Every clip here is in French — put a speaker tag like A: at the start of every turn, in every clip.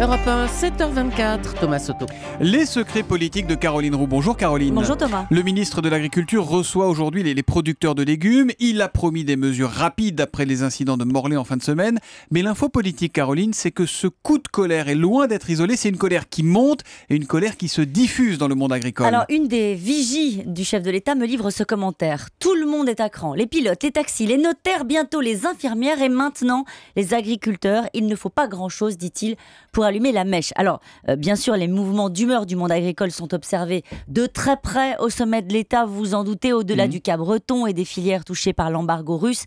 A: Europe 1, 7h24, Thomas Soto.
B: Les secrets politiques de Caroline Roux. Bonjour Caroline.
C: Bonjour Thomas.
B: Le ministre de l'Agriculture reçoit aujourd'hui les producteurs de légumes. Il a promis des mesures rapides après les incidents de Morlaix en fin de semaine. Mais l'info politique, Caroline, c'est que ce coup de colère est loin d'être isolé. C'est une colère qui monte et une colère qui se diffuse dans le monde agricole.
C: Alors, une des vigies du chef de l'État me livre ce commentaire. Tout le monde est à cran. Les pilotes, les taxis, les notaires, bientôt les infirmières et maintenant les agriculteurs. Il ne faut pas grand-chose, dit-il, pour allumer la mèche. Alors, bien sûr, les mouvements d'humeur du monde agricole sont observés de très près au sommet de l'État, vous vous en doutez, au-delà du cas breton et des filières touchées par l'embargo russe.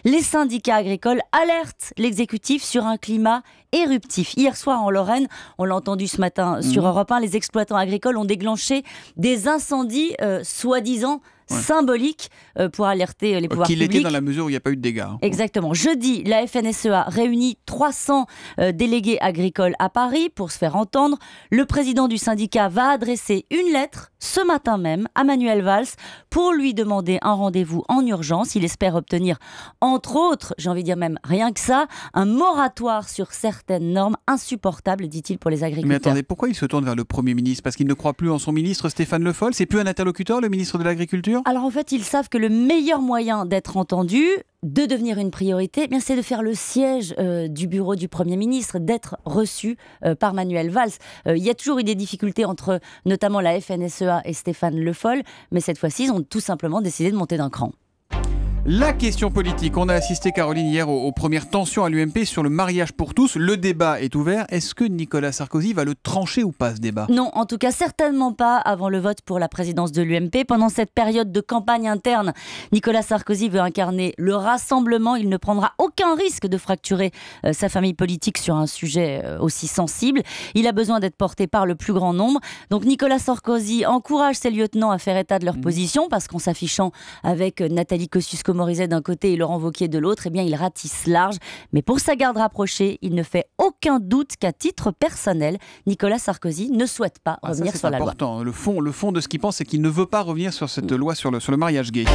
C: Les syndicats agricoles alertent l'exécutif sur un climat éruptif. Hier soir en Lorraine, on l'a entendu ce matin sur Europe 1, les exploitants agricoles ont déclenché des incendies soi-disant symbolique pour alerter les pouvoirs publics.
B: Qu'il était dans la mesure où il n'y a pas eu de dégâts.
C: Exactement. Jeudi, la FNSEA réunit 300 délégués agricoles à Paris pour se faire entendre. Le président du syndicat va adresser une lettre ce matin même à Manuel Valls pour lui demander un rendez-vous en urgence. Il espère obtenir, entre autres, j'ai envie de dire même rien que ça, un moratoire sur certaines normes insupportables, dit-il, pour les agriculteurs.
B: Mais attendez, pourquoi il se tourne vers le Premier ministre? Parce qu'il ne croit plus en son ministre Stéphane Le Foll? C'est plus un interlocuteur, le ministre de l'Agriculture?
C: Alors en fait, ils savent que le meilleur moyen d'être entendu, de devenir une priorité, eh bien, c'est de faire le siège du bureau du Premier ministre, d'être reçu par Manuel Valls. Il y a toujours eu des difficultés entre notamment la FNSEA et Stéphane Le Foll, mais cette fois-ci, ils ont tout simplement décidé de monter d'un cran.
B: La question politique. On a assisté, Caroline, hier aux premières tensions à l'UMP sur le mariage pour tous. Le débat est ouvert. Est-ce que Nicolas Sarkozy va le trancher ou pas, ce débat?
C: Non, en tout cas, certainement pas avant le vote pour la présidence de l'UMP. Pendant cette période de campagne interne, Nicolas Sarkozy veut incarner le rassemblement. Il ne prendra aucun risque de fracturer sa famille politique sur un sujet aussi sensible. Il a besoin d'être porté par le plus grand nombre. Donc Nicolas Sarkozy encourage ses lieutenants à faire état de leur position parce qu'en s'affichant avec Nathalie Kosciusko-Morizet d'un côté et Laurent Wauquiez de l'autre, eh bien il ratisse large. Mais pour sa garde rapprochée, il ne fait aucun doute qu'à titre personnel, Nicolas Sarkozy ne souhaite pas revenir sur la loi.
B: C'est important. Le fond de ce qu'il pense, c'est qu'il ne veut pas revenir sur cette loi sur le mariage gay.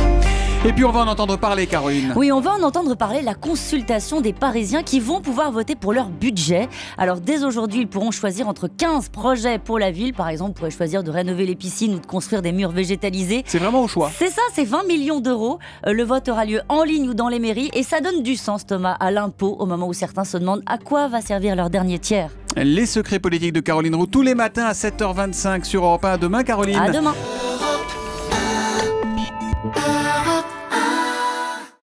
B: Et puis on va en entendre parler, Caroline.
C: Oui, on va en entendre parler, la consultation des Parisiens qui vont pouvoir voter pour leur budget. Alors dès aujourd'hui, ils pourront choisir entre 15 projets pour la ville. Par exemple, ils pourraient choisir de rénover les piscines ou de construire des murs végétalisés.
B: C'est vraiment au choix.
C: C'est ça, c'est 20 millions d'euros. Le vote aura lieu en ligne ou dans les mairies. Et ça donne du sens, Thomas, à l'impôt, au moment où certains se demandent à quoi va servir leur dernier tiers.
B: Les secrets politiques de Caroline Roux, tous les matins à 7h25 sur Europe 1. À demain, Caroline.
C: À demain.